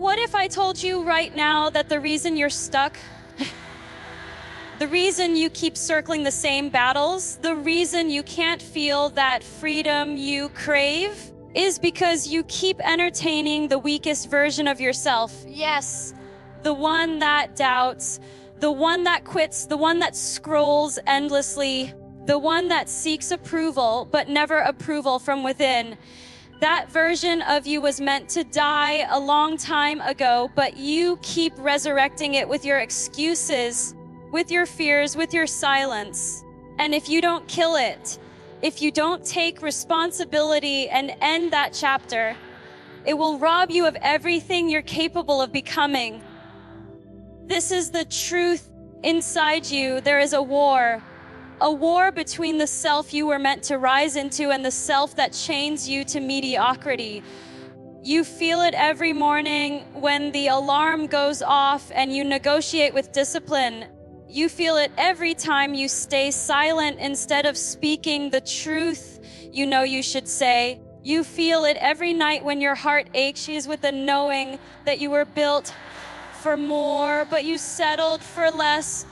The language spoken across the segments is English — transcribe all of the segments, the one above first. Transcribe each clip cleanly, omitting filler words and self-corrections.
What if I told you right now that the reason you're stuck, the reason you keep circling the same battles, the reason you can't feel that freedom you crave is because you keep entertaining the weakest version of yourself. Yes, the one that doubts, the one that quits, the one that scrolls endlessly, the one that seeks approval but never approval from within. That version of you was meant to die a long time ago, but you keep resurrecting it with your excuses, with your fears, with your silence. And if you don't kill it, if you don't take responsibility and end that chapter, it will rob you of everything you're capable of becoming. This is the truth inside you. There is a war between the self you were meant to rise into and the self that chains you to mediocrity. You feel it every morning when the alarm goes off and you negotiate with discipline. You feel it every time you stay silent instead of speaking the truth you know you should say. You feel it every night when your heart aches with the knowing that you were built for more, but you settled for less.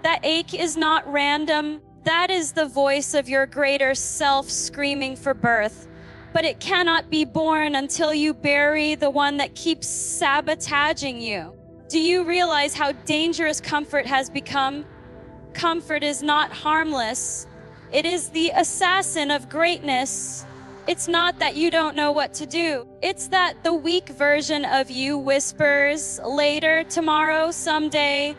That ache is not random. That is the voice of your greater self screaming for birth. But it cannot be born until you bury the one that keeps sabotaging you. Do you realize how dangerous comfort has become? Comfort is not harmless. It is the assassin of greatness. It's not that you don't know what to do. It's that the weak version of you whispers later, tomorrow, someday,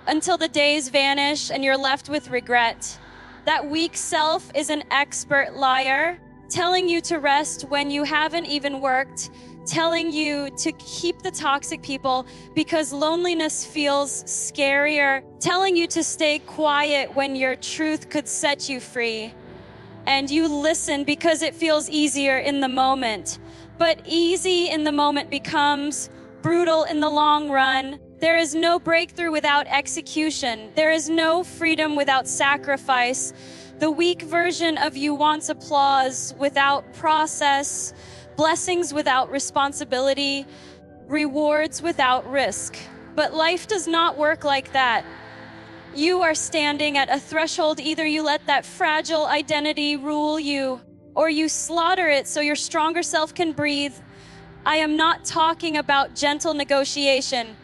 until the days vanish and you're left with regret. That weak self is an expert liar, telling you to rest when you haven't even worked, telling you to keep the toxic people because loneliness feels scarier, telling you to stay quiet when your truth could set you free. And you listen because it feels easier in the moment. But easy in the moment becomes brutal in the long run. There is no breakthrough without execution. There is no freedom without sacrifice. The weak version of you wants applause without process, blessings without responsibility, rewards without risk. But life does not work like that. You are standing at a threshold. Either you let that fragile identity rule you, or you slaughter it so your stronger self can breathe. I am not talking about gentle negotiation.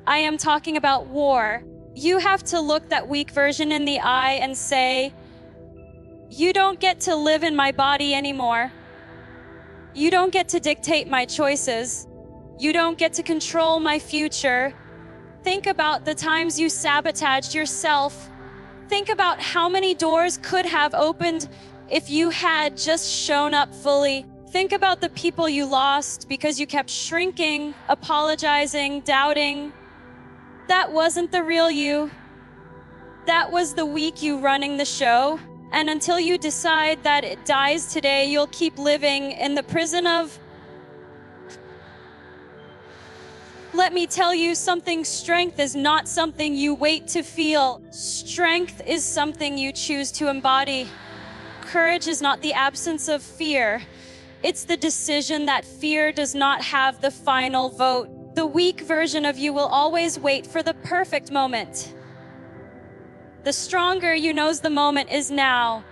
I am talking about war. You have to look that weak version in the eye and say, you don't get to live in my body anymore. You don't get to dictate my choices. You don't get to control my future. Think about the times you sabotaged yourself. Think about how many doors could have opened if you had just shown up fully. Think about the people you lost because you kept shrinking, apologizing, doubting. That wasn't the real you. That was the weak you running the show. And until you decide that it dies today, you'll keep living in the prison of... Let me tell you something, strength is not something you wait to feel. Strength is something you choose to embody. Courage is not the absence of fear. It's the decision that fear does not have the final vote. The weak version of you will always wait for the perfect moment. The stronger you knows the moment is now.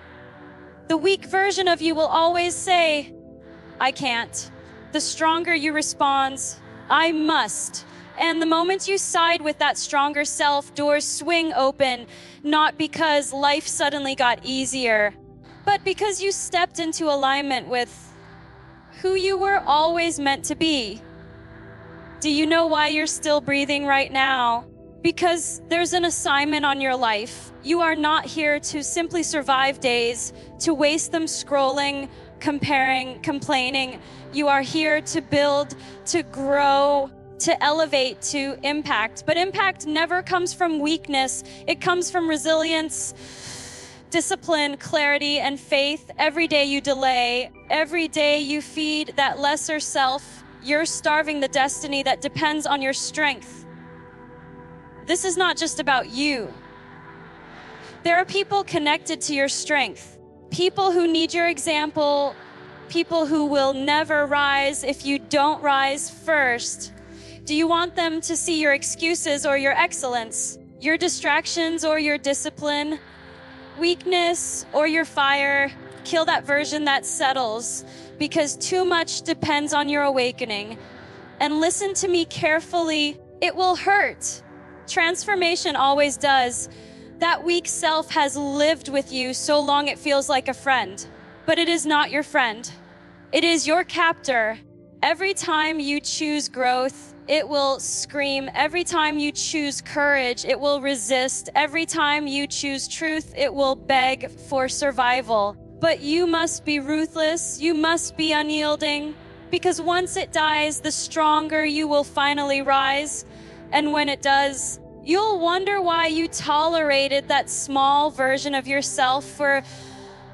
The weak version of you will always say, I can't. The stronger you responds, I must. And the moment you side with that stronger self, doors swing open, not because life suddenly got easier, but because you stepped into alignment with who you were always meant to be. Do you know why you're still breathing right now? Because there's an assignment on your life. You are not here to simply survive days, to waste them scrolling, comparing, complaining. You are here to build, to grow, to elevate, to impact. But impact never comes from weakness. It comes from resilience, discipline, clarity, and faith. Every day you delay, every day you feed that lesser self, you're starving the destiny that depends on your strength. This is not just about you. There are people connected to your strength, people who need your example, people who will never rise if you don't rise first, Do you want them to see your excuses or your excellence? Your distractions or your discipline? Weakness or your fire? Kill that version that settles, because too much depends on your awakening. And listen to me carefully, it will hurt. Transformation always does. That weak self has lived with you so long it feels like a friend, but it is not your friend. It is your captor. Every time you choose growth, it will scream. Every time you choose courage, it will resist. Every time you choose truth, it will beg for survival. But you must be ruthless, you must be unyielding, because once it dies, the stronger you will finally rise. And when it does, you'll wonder why you tolerated that small version of yourself for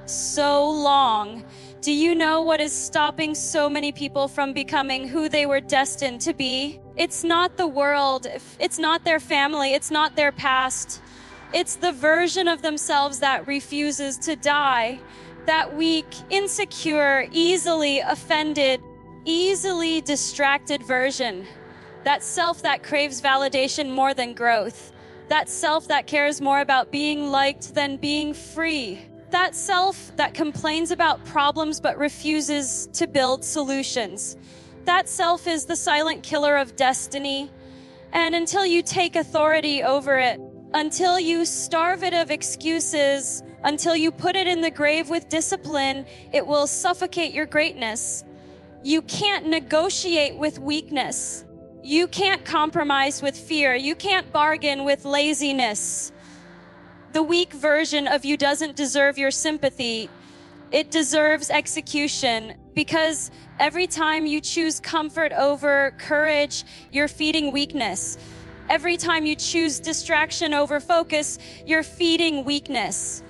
so long. Do you know what is stopping so many people from becoming who they were destined to be? It's not the world, it's not their family, it's not their past. It's the version of themselves that refuses to die. That weak, insecure, easily offended, easily distracted version. That self that craves validation more than growth. That self that cares more about being liked than being free. That self that complains about problems but refuses to build solutions. That self is the silent killer of destiny. And until you take authority over it, until you starve it of excuses, until you put it in the grave with discipline, it will suffocate your greatness. You can't negotiate with weakness. You can't compromise with fear. You can't bargain with laziness. The weak version of you doesn't deserve your sympathy. It deserves execution, because every time you choose comfort over courage, you're feeding weakness. Every time you choose distraction over focus, you're feeding weakness.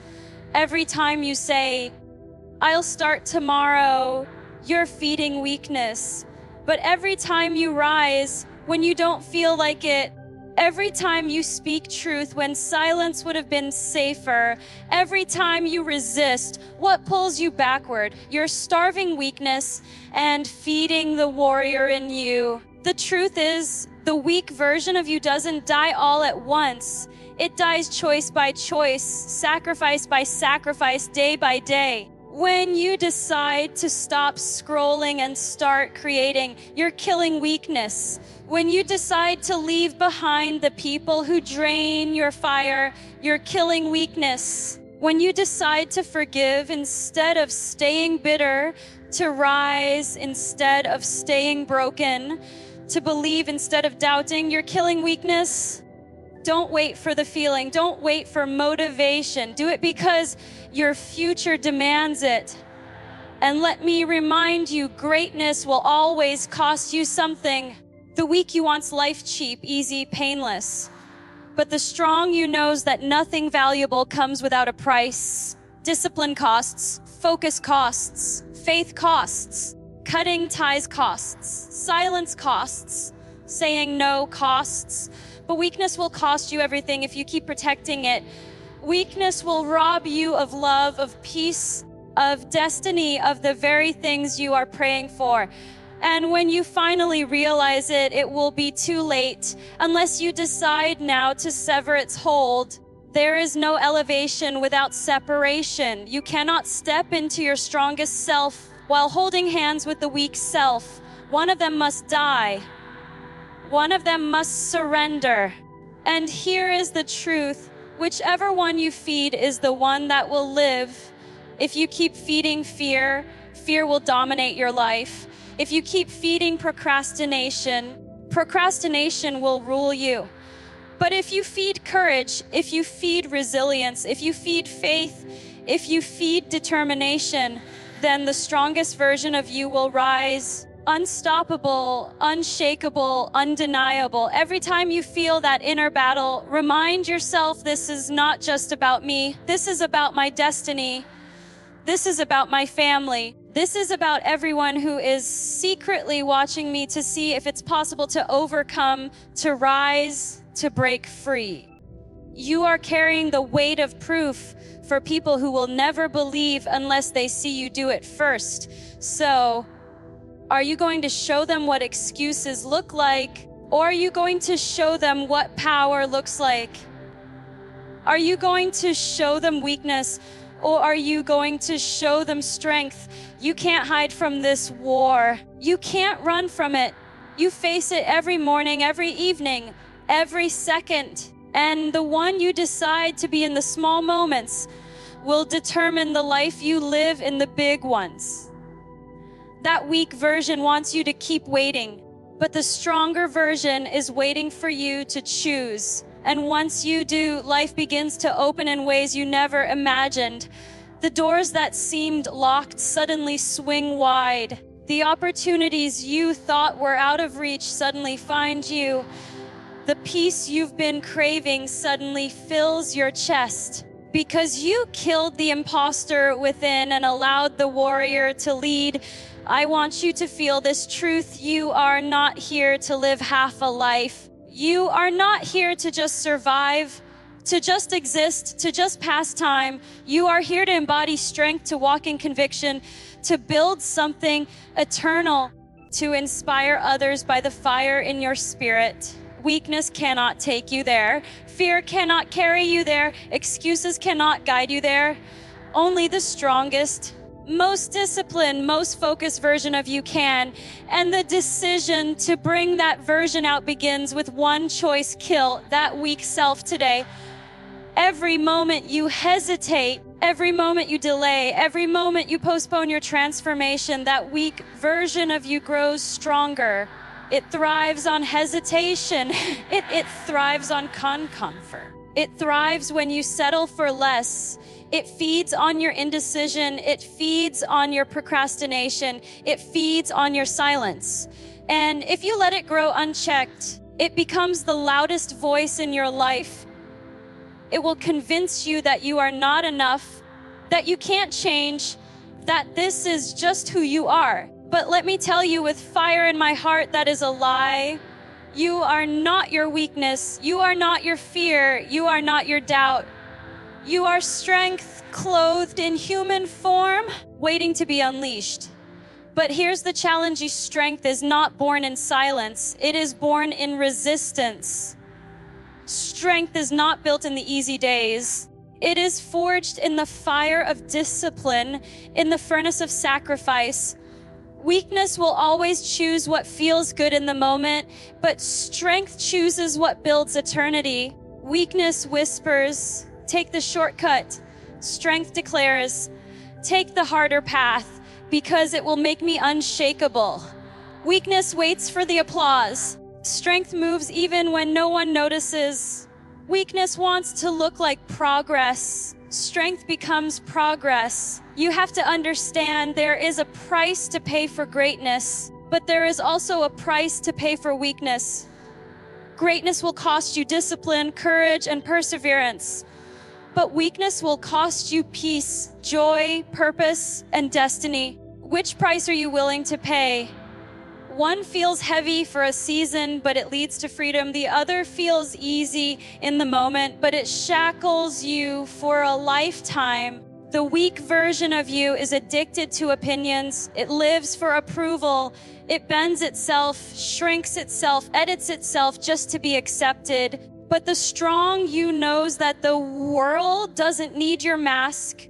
Every time you say, I'll start tomorrow, you're feeding weakness. But every time you rise when you don't feel like it, every time you speak truth when silence would have been safer, every time you resist, what pulls you backward? You're starving weakness and feeding the warrior in you. The truth is, the weak version of you doesn't die all at once. It dies choice by choice, sacrifice by sacrifice, day by day. When you decide to stop scrolling and start creating, you're killing weakness. When you decide to leave behind the people who drain your fire, you're killing weakness. When you decide to forgive instead of staying bitter, to rise instead of staying broken, to believe instead of doubting, you're killing weakness. Don't wait for the feeling. Don't wait for motivation. Do it because your future demands it. And let me remind you, greatness will always cost you something. The weak you wants life cheap, easy, painless. But the strong you knows that nothing valuable comes without a price. Discipline costs, focus costs, faith costs, cutting ties costs, silence costs, saying no costs. But weakness will cost you everything if you keep protecting it. Weakness will rob you of love, of peace, of destiny, of the very things you are praying for. And when you finally realize it, it will be too late. Unless you decide now to sever its hold, there is no elevation without separation. You cannot step into your strongest self while holding hands with the weak self. One of them must die. One of them must surrender. And here is the truth. Whichever one you feed is the one that will live. If you keep feeding fear, fear will dominate your life. If you keep feeding procrastination, procrastination will rule you. But if you feed courage, if you feed resilience, if you feed faith, if you feed determination, then the strongest version of you will rise. Unstoppable, unshakable, undeniable. Every time you feel that inner battle, remind yourself, this is not just about me. This is about my destiny. This is about my family. This is about everyone who is secretly watching me to see if it's possible to overcome, to rise, to break free. You are carrying the weight of proof for people who will never believe unless they see you do it first. So, are you going to show them what excuses look like? Or are you going to show them what power looks like? Are you going to show them weakness, or are you going to show them strength? You can't hide from this war. You can't run from it. You face it every morning, every evening, every second. And the one you decide to be in the small moments will determine the life you live in the big ones. That weak version wants you to keep waiting, but the stronger version is waiting for you to choose. And once you do, life begins to open in ways you never imagined. The doors that seemed locked suddenly swing wide. The opportunities you thought were out of reach suddenly find you. The peace you've been craving suddenly fills your chest. Because you killed the imposter within and allowed the warrior to lead, I want you to feel this truth. You are not here to live half a life. You are not here to just survive, to just exist, to just pass time. You are here to embody strength, to walk in conviction, to build something eternal, to inspire others by the fire in your spirit. Weakness cannot take you there. Fear cannot carry you there. Excuses cannot guide you there. Only the strongest, most disciplined, most focused version of you can. And the decision to bring that version out begins with one choice: kill that weak self today. Every moment you hesitate, every moment you delay, every moment you postpone your transformation, that weak version of you grows stronger. It thrives on hesitation. It thrives on comfort. It thrives when you settle for less. It feeds on your indecision. It feeds on your procrastination. It feeds on your silence. And if you let it grow unchecked, it becomes the loudest voice in your life. It will convince you that you are not enough, that you can't change, that this is just who you are. But let me tell you with fire in my heart, that is a lie. You are not your weakness. You are not your fear. You are not your doubt. You are strength clothed in human form, waiting to be unleashed. But here's the challenge: strength is not born in silence. It is born in resistance. Strength is not built in the easy days. It is forged in the fire of discipline, in the furnace of sacrifice. Weakness will always choose what feels good in the moment, but strength chooses what builds eternity. Weakness whispers, take the shortcut. Strength declares, take the harder path, because it will make me unshakable. Weakness waits for the applause. Strength moves even when no one notices. Weakness wants to look like progress. Strength becomes progress. You have to understand there is a price to pay for greatness, but there is also a price to pay for weakness. Greatness will cost you discipline, courage, and perseverance, but weakness will cost you peace, joy, purpose, and destiny. Which price are you willing to pay? One feels heavy for a season, but it leads to freedom. The other feels easy in the moment, but it shackles you for a lifetime. The weak version of you is addicted to opinions. It lives for approval. It bends itself, shrinks itself, edits itself just to be accepted. But the strong you knows that the world doesn't need your mask.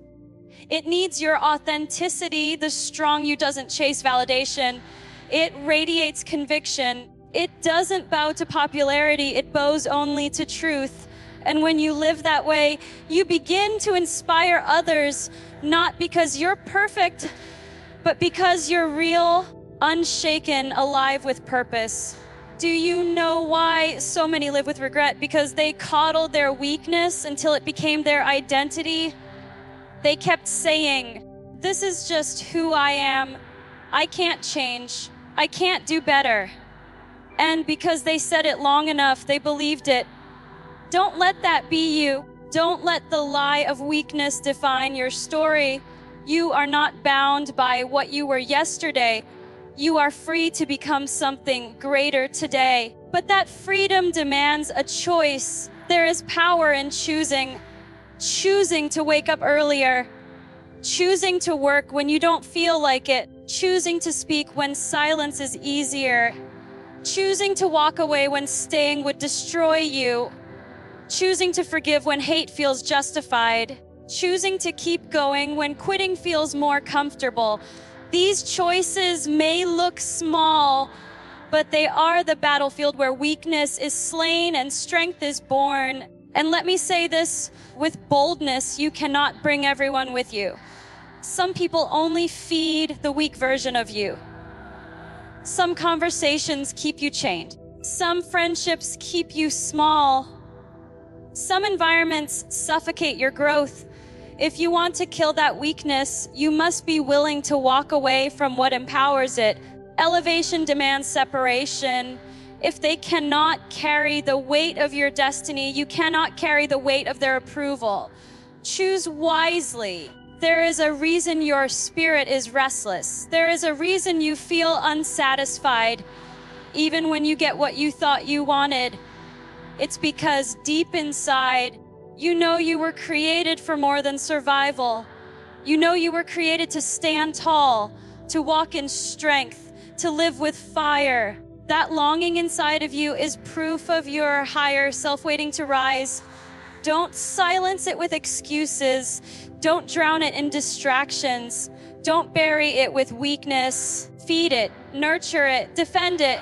It needs your authenticity. The strong you doesn't chase validation. It radiates conviction. It doesn't bow to popularity. It bows only to truth. And when you live that way, you begin to inspire others, not because you're perfect, but because you're real, unshaken, alive with purpose. Do you know why so many live with regret? Because they coddled their weakness until it became their identity. They kept saying, this is just who I am. I can't change. I can't do better. And because they said it long enough, they believed it. Don't let that be you. Don't let the lie of weakness define your story. You are not bound by what you were yesterday. You are free to become something greater today. But that freedom demands a choice. There is power in choosing to wake up earlier, choosing to work when you don't feel like it, choosing to speak when silence is easier, choosing to walk away when staying would destroy you, choosing to forgive when hate feels justified, choosing to keep going when quitting feels more comfortable. These choices may look small, but they are the battlefield where weakness is slain and strength is born. And let me say this with boldness, you cannot bring everyone with you. Some people only feed the weak version of you. Some conversations keep you chained. Some friendships keep you small. Some environments suffocate your growth. If you want to kill that weakness, you must be willing to walk away from what empowers it. Elevation demands separation. If they cannot carry the weight of your destiny, you cannot carry the weight of their approval. Choose wisely. There is a reason your spirit is restless. There is a reason you feel unsatisfied, even when you get what you thought you wanted. It's because deep inside, you know you were created for more than survival. You know you were created to stand tall, to walk in strength, to live with fire. That longing inside of you is proof of your higher self waiting to rise. Don't silence it with excuses. Don't drown it in distractions. Don't bury it with weakness. Feed it, nurture it, defend it,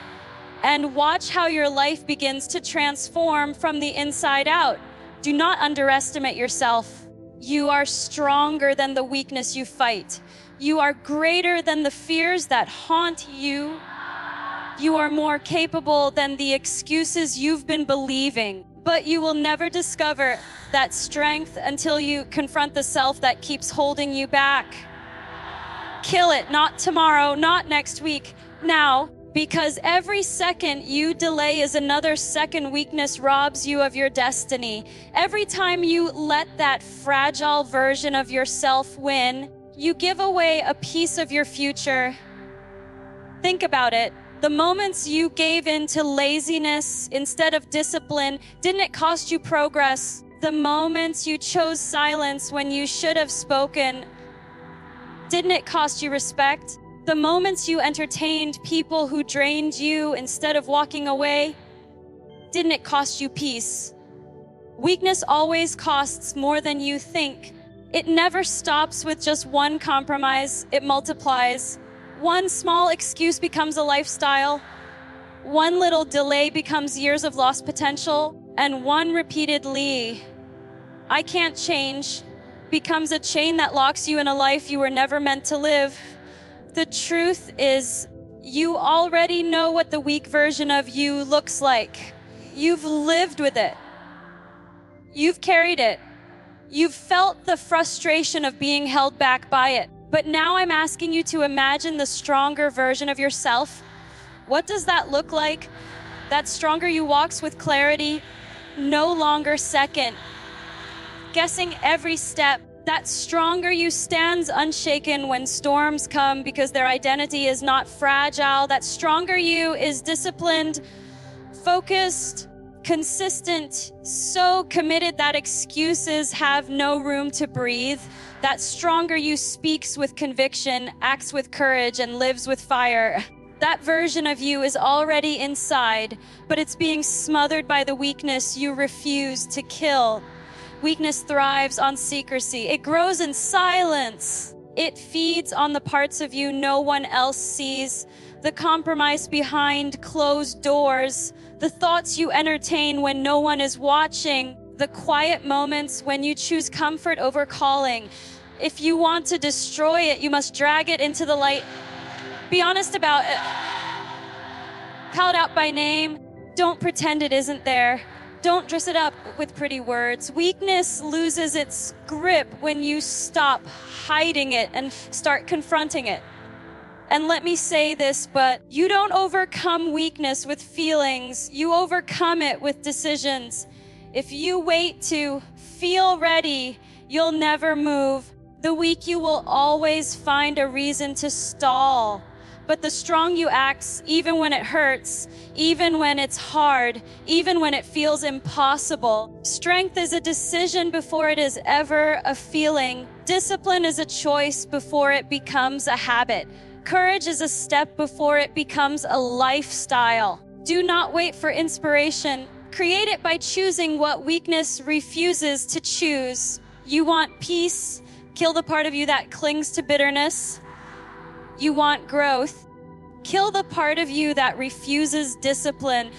and watch how your life begins to transform from the inside out. Do not underestimate yourself. You are stronger than the weakness you fight. You are greater than the fears that haunt you. You are more capable than the excuses you've been believing. But you will never discover that strength until you confront the self that keeps holding you back. Kill it, not tomorrow, not next week, now, because every second you delay is another second weakness robs you of your destiny. Every time you let that fragile version of yourself win, you give away a piece of your future. Think about it. The moments you gave in to laziness instead of discipline, didn't it cost you progress? The moments you chose silence when you should have spoken, didn't it cost you respect? The moments you entertained people who drained you instead of walking away, didn't it cost you peace? Weakness always costs more than you think. It never stops with just one compromise, it multiplies. One small excuse becomes a lifestyle. One little delay becomes years of lost potential. And one repeatedly, I can't change, becomes a chain that locks you in a life you were never meant to live. The truth is, you already know what the weak version of you looks like. You've lived with it. You've carried it. You've felt the frustration of being held back by it. But now I'm asking you to imagine the stronger version of yourself. What does that look like? That stronger you walks with clarity, no longer second, guessing every step. That stronger you stands unshaken when storms come because their identity is not fragile. That stronger you is disciplined, focused, consistent, so committed that excuses have no room to breathe. That stronger you speaks with conviction, acts with courage, and lives with fire. That version of you is already inside, but it's being smothered by the weakness you refuse to kill. Weakness thrives on secrecy. It grows in silence. It feeds on the parts of you no one else sees. The compromise behind closed doors. The thoughts you entertain when no one is watching. The quiet moments when you choose comfort over calling. If you want to destroy it, you must drag it into the light. Be honest about it. Call it out by name. Don't pretend it isn't there. Don't dress it up with pretty words. Weakness loses its grip when you stop hiding it and start confronting it. And let me say this, but you don't overcome weakness with feelings. You overcome it with decisions. If you wait to feel ready, you'll never move. The weak you will always find a reason to stall. But the strong you acts even when it hurts, even when it's hard, even when it feels impossible. Strength is a decision before it is ever a feeling. Discipline is a choice before it becomes a habit. Courage is a step before it becomes a lifestyle. Do not wait for inspiration. Create it by choosing what weakness refuses to choose. You want peace? Kill the part of you that clings to bitterness. You want growth? Kill the part of you that refuses discipline.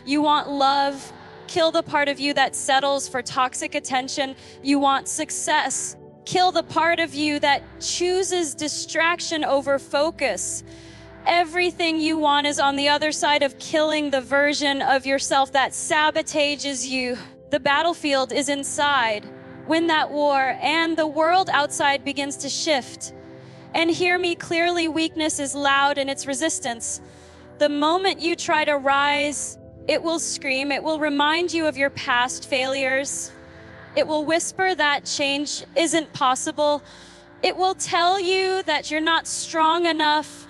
You want love? Kill the part of you that settles for toxic attention. You want success? Kill the part of you that chooses distraction over focus. Everything you want is on the other side of killing the version of yourself that sabotages you. The battlefield is inside. Win that war, and the world outside begins to shift. And hear me clearly, weakness is loud in its resistance. The moment you try to rise, it will scream. It will remind you of your past failures. It will whisper that change isn't possible. It will tell you that you're not strong enough,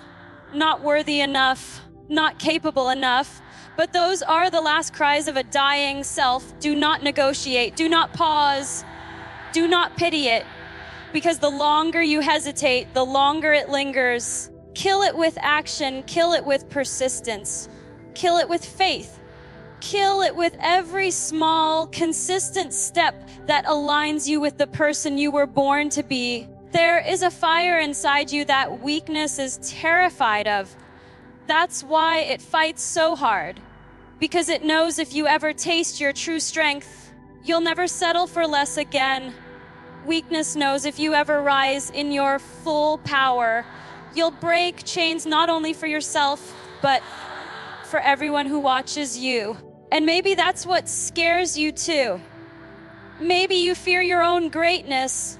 not worthy enough, not capable enough. But those are the last cries of a dying self. Do not negotiate. Do not pause. Do not pity it. Because the longer you hesitate, the longer it lingers. Kill it with action. Kill it with persistence. Kill it with faith. Kill it with every small, consistent step that aligns you with the person you were born to be. There is a fire inside you that weakness is terrified of. That's why it fights so hard. Because it knows if you ever taste your true strength, you'll never settle for less again. Weakness knows if you ever rise in your full power, you'll break chains not only for yourself, but for everyone who watches you. And maybe that's what scares you too. Maybe you fear your own greatness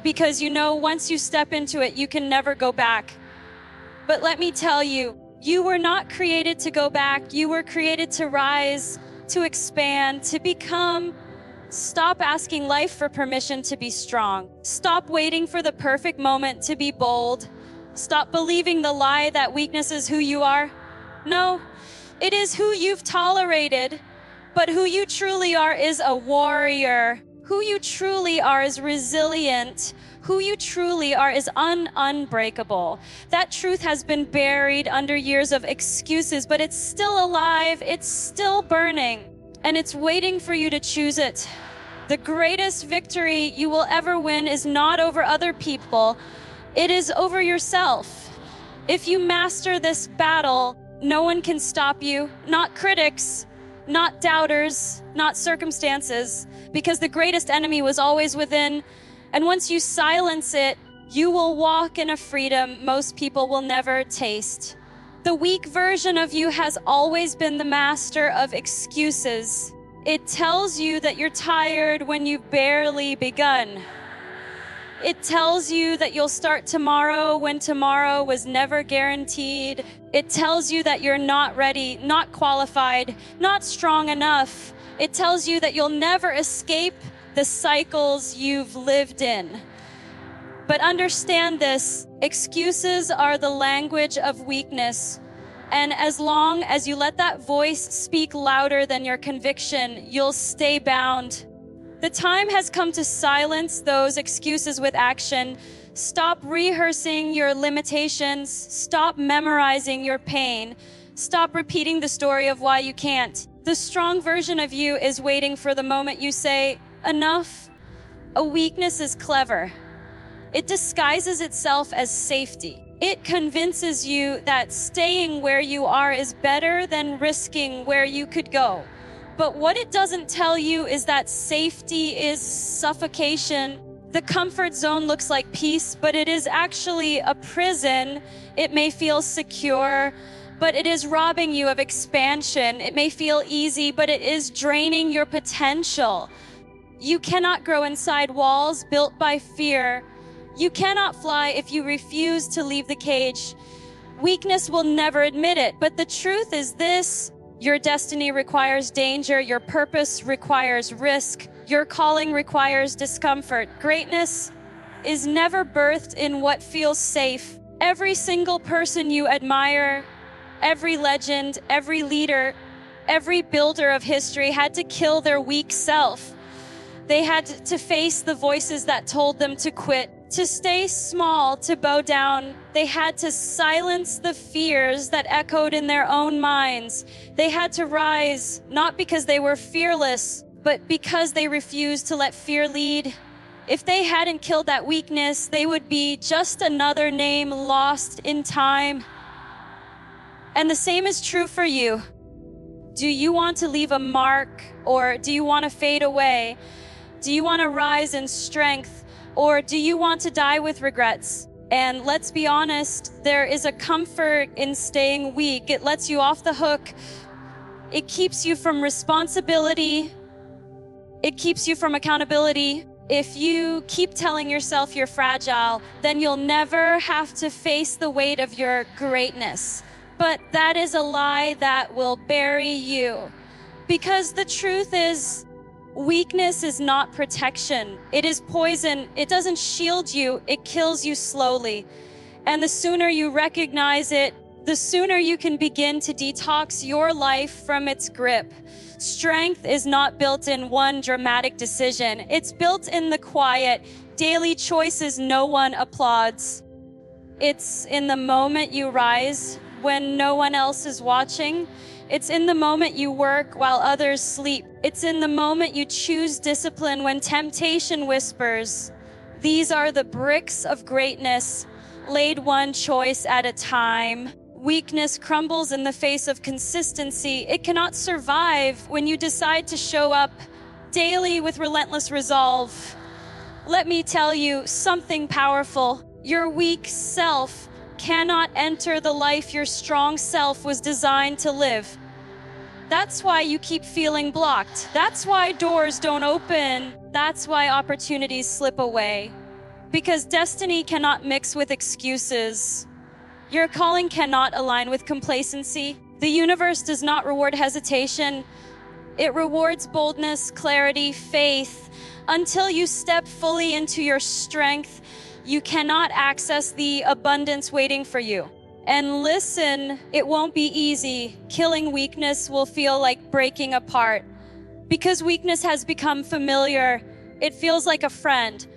because you know once you step into it, you can never go back. But let me tell you, you were not created to go back. You were created to rise, to expand, to become. Stop asking life for permission to be strong. Stop waiting for the perfect moment to be bold. Stop believing the lie that weakness is who you are. No, it is who you've tolerated. But who you truly are is a warrior. Who you truly are is resilient. Who you truly are is unbreakable. That truth has been buried under years of excuses, but it's still alive, it's still burning, and it's waiting for you to choose it. The greatest victory you will ever win is not over other people, it is over yourself. If you master this battle, no one can stop you, not critics, not doubters, not circumstances, because the greatest enemy was always within. And once you silence it, you will walk in a freedom most people will never taste. The weak version of you has always been the master of excuses. It tells you that you're tired when you've barely begun. It tells you that you'll start tomorrow when tomorrow was never guaranteed. It tells you that you're not ready, not qualified, not strong enough. It tells you that you'll never escape the cycles you've lived in. But understand this, excuses are the language of weakness. And as long as you let that voice speak louder than your conviction, you'll stay bound. The time has come to silence those excuses with action. Stop rehearsing your limitations. Stop memorizing your pain. Stop repeating the story of why you can't. The strong version of you is waiting for the moment you say, enough. A weakness is clever. It disguises itself as safety. It convinces you that staying where you are is better than risking where you could go. But what it doesn't tell you is that safety is suffocation. The comfort zone looks like peace, but it is actually a prison. It may feel secure, but it is robbing you of expansion. It may feel easy, but it is draining your potential. You cannot grow inside walls built by fear. You cannot fly if you refuse to leave the cage. Weakness will never admit it, but the truth is this: your destiny requires danger, your purpose requires risk, your calling requires discomfort. Greatness is never birthed in what feels safe. Every single person you admire, every legend, every leader, every builder of history had to kill their weak self. They had to face the voices that told them to quit, To stay small, to bow down, they had to silence the fears that echoed in their own minds. They had to rise, not because they were fearless, but because they refused to let fear lead. If they hadn't killed that weakness, they would be just another name lost in time. And the same is true for you. Do you want to leave a mark, or do you want to fade away? Do you want to rise in strength, or do you want to die with regrets? And let's be honest, there is a comfort in staying weak. It lets you off the hook. It keeps you from responsibility. It keeps you from accountability. If you keep telling yourself you're fragile, then you'll never have to face the weight of your greatness. But that is a lie that will bury you. Because the truth is, weakness is not protection. It is poison. It doesn't shield you. It kills you slowly. And the sooner you recognize it, the sooner you can begin to detox your life from its grip. Strength is not built in one dramatic decision. It's built in the quiet, daily choices no one applauds. It's in the moment you rise when no one else is watching. It's in the moment you work while others sleep. It's in the moment you choose discipline when temptation whispers. These are the bricks of greatness, laid one choice at a time. Weakness crumbles in the face of consistency. It cannot survive when you decide to show up daily with relentless resolve. Let me tell you something powerful. Your weak self cannot enter the life your strong self was designed to live. That's why you keep feeling blocked. That's why doors don't open. That's why opportunities slip away. Because destiny cannot mix with excuses. Your calling cannot align with complacency. The universe does not reward hesitation. It rewards boldness, clarity, faith. Until you step fully into your strength, you cannot access the abundance waiting for you. And listen, it won't be easy. Killing weakness will feel like breaking apart. Because weakness has become familiar, it feels like a friend.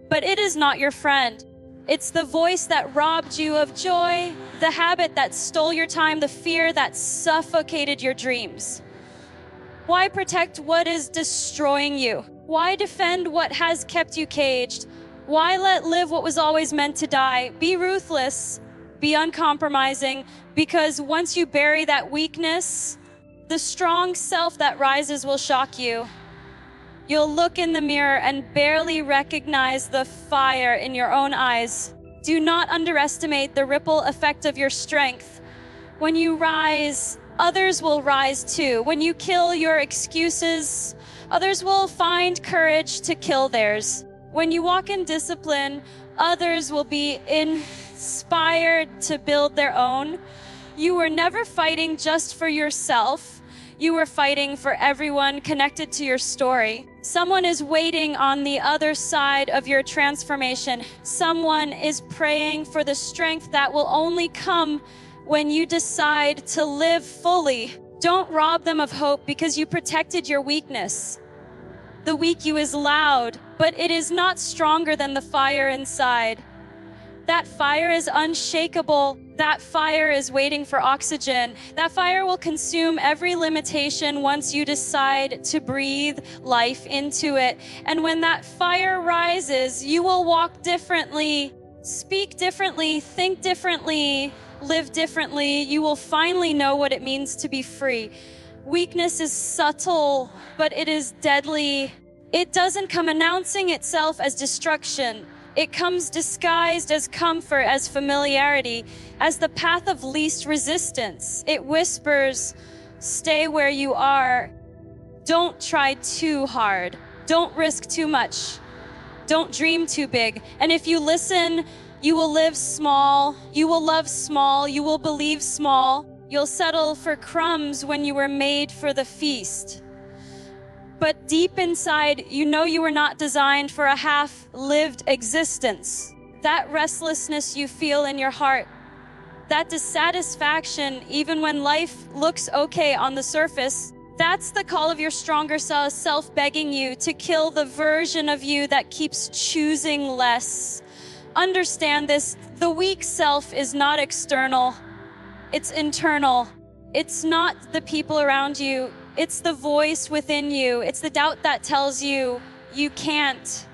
But it is not your friend. It's the voice that robbed you of joy, the habit that stole your time, the fear that suffocated your dreams. Why protect what is destroying you? Why defend what has kept you caged? Why let live what was always meant to die? Be ruthless, be uncompromising, because once you bury that weakness, the strong self that rises will shock you. You'll look in the mirror and barely recognize the fire in your own eyes. Do not underestimate the ripple effect of your strength. When you rise, others will rise too. When you kill your excuses, others will find courage to kill theirs. When you walk in discipline, others will be inspired to build their own. You were never fighting just for yourself. You were fighting for everyone connected to your story. Someone is waiting on the other side of your transformation. Someone is praying for the strength that will only come when you decide to live fully. Don't rob them of hope because you protected your weakness. The weak you is loud, but it is not stronger than the fire inside. That fire is unshakable. That fire is waiting for oxygen. That fire will consume every limitation once you decide to breathe life into it. And when that fire rises, you will walk differently, speak differently, think differently, live differently. You will finally know what it means to be free. Weakness is subtle, but it is deadly. It doesn't come announcing itself as destruction. It comes disguised as comfort, as familiarity, as the path of least resistance. It whispers, stay where you are. Don't try too hard. Don't risk too much. Don't dream too big. And if you listen, you will live small. You will love small. You will believe small. You'll settle for crumbs when you were made for the feast. But deep inside, you know you were not designed for a half-lived existence. That restlessness you feel in your heart, that dissatisfaction even when life looks okay on the surface, That's the call of your stronger self begging you to kill the version of you that keeps choosing less. Understand this, the weak self is not external, it's internal. It's not the people around you, it's the voice within you. It's the doubt that tells you you can't.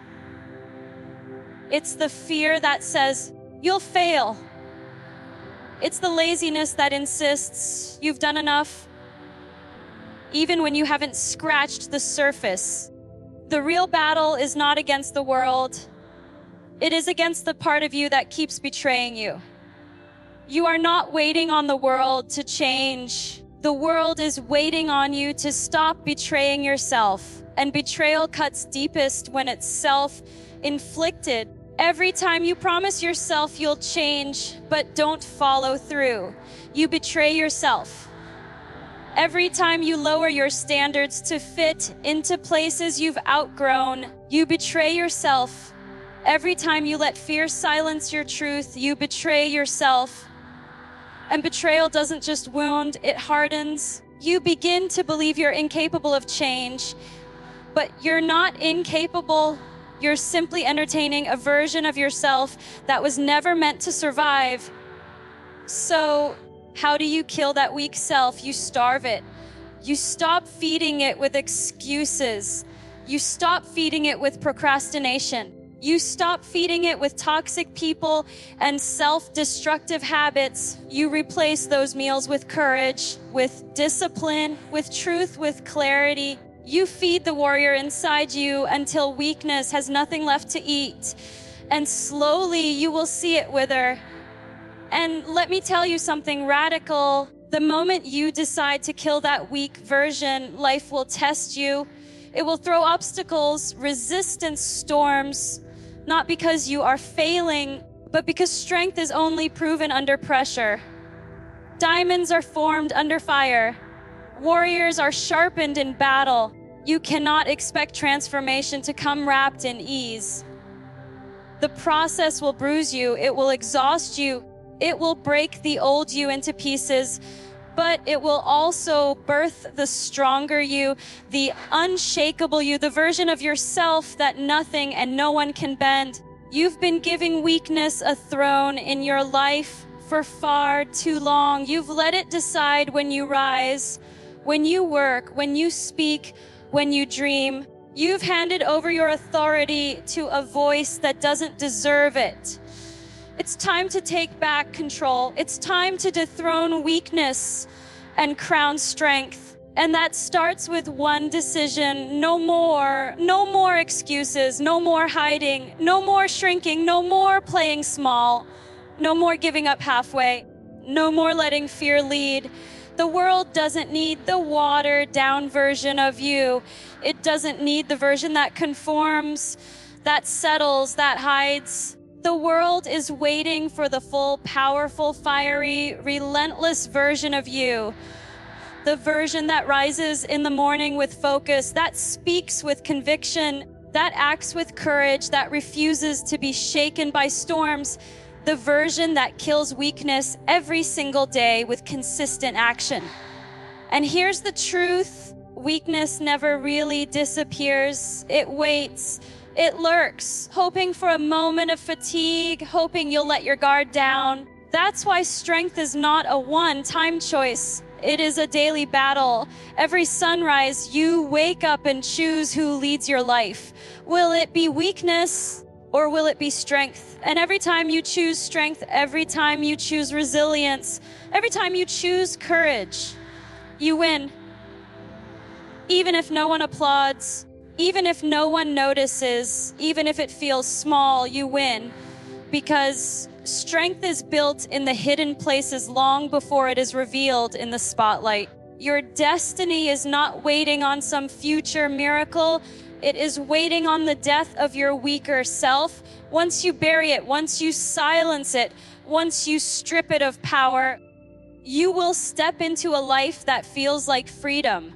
It's the fear that says you'll fail. It's the laziness that insists you've done enough, even when you haven't scratched the surface. The real battle is not against the world. It is against the part of you that keeps betraying you. You are not waiting on the world to change. The world is waiting on you to stop betraying yourself. And betrayal cuts deepest when it's self-inflicted. Every time you promise yourself you'll change, but don't follow through, you betray yourself. Every time you lower your standards to fit into places you've outgrown, you betray yourself. Every time you let fear silence your truth, you betray yourself. And betrayal doesn't just wound, it hardens. You begin to believe you're incapable of change, but you're not incapable. You're simply entertaining a version of yourself that was never meant to survive. So, how do you kill that weak self? You starve it. You stop feeding it with excuses. You stop feeding it with procrastination. You stop feeding it with toxic people and self-destructive habits. You replace those meals with courage, with discipline, with truth, with clarity. You feed the warrior inside you until weakness has nothing left to eat. And slowly you will see it wither. And let me tell you something radical. The moment you decide to kill that weak version, life will test you. It will throw obstacles, resistance storms, not because you are failing, but because strength is only proven under pressure. Diamonds are formed under fire. Warriors are sharpened in battle. You cannot expect transformation to come wrapped in ease. The process will bruise you, it will exhaust you, it will break the old you into pieces, but it will also birth the stronger you, the unshakable you, the version of yourself that nothing and no one can bend. You've been giving weakness a throne in your life for far too long. You've let it decide when you rise, when you work, when you speak, when you dream. You've handed over your authority to a voice that doesn't deserve it. It's time to take back control. It's time to dethrone weakness and crown strength. And that starts with one decision. No more excuses, no more hiding, no more shrinking, no more playing small, no more giving up halfway, no more letting fear lead. The world doesn't need the watered down version of you. It doesn't need the version that conforms, that settles, that hides. The world is waiting for the full, powerful, fiery, relentless version of you. The version that rises in the morning with focus, that speaks with conviction, that acts with courage, that refuses to be shaken by storms. The version that kills weakness every single day with consistent action. And here's the truth. Weakness never really disappears. It waits. It lurks, hoping for a moment of fatigue, hoping you'll let your guard down. That's why strength is not a one-time choice. It is a daily battle. Every sunrise, you wake up and choose who leads your life. Will it be weakness or will it be strength? And every time you choose strength, every time you choose resilience, every time you choose courage, you win. Even if no one applauds, even if no one notices, even if it feels small, you win. Because strength is built in the hidden places long before it is revealed in the spotlight. Your destiny is not waiting on some future miracle. It is waiting on the death of your weaker self. Once you bury it, once you silence it, once you strip it of power, you will step into a life that feels like freedom.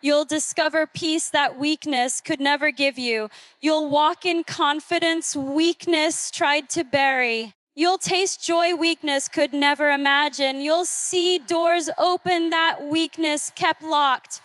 You'll discover peace that weakness could never give you. You'll walk in confidence weakness tried to bury. You'll taste joy weakness could never imagine. You'll see doors open that weakness kept locked.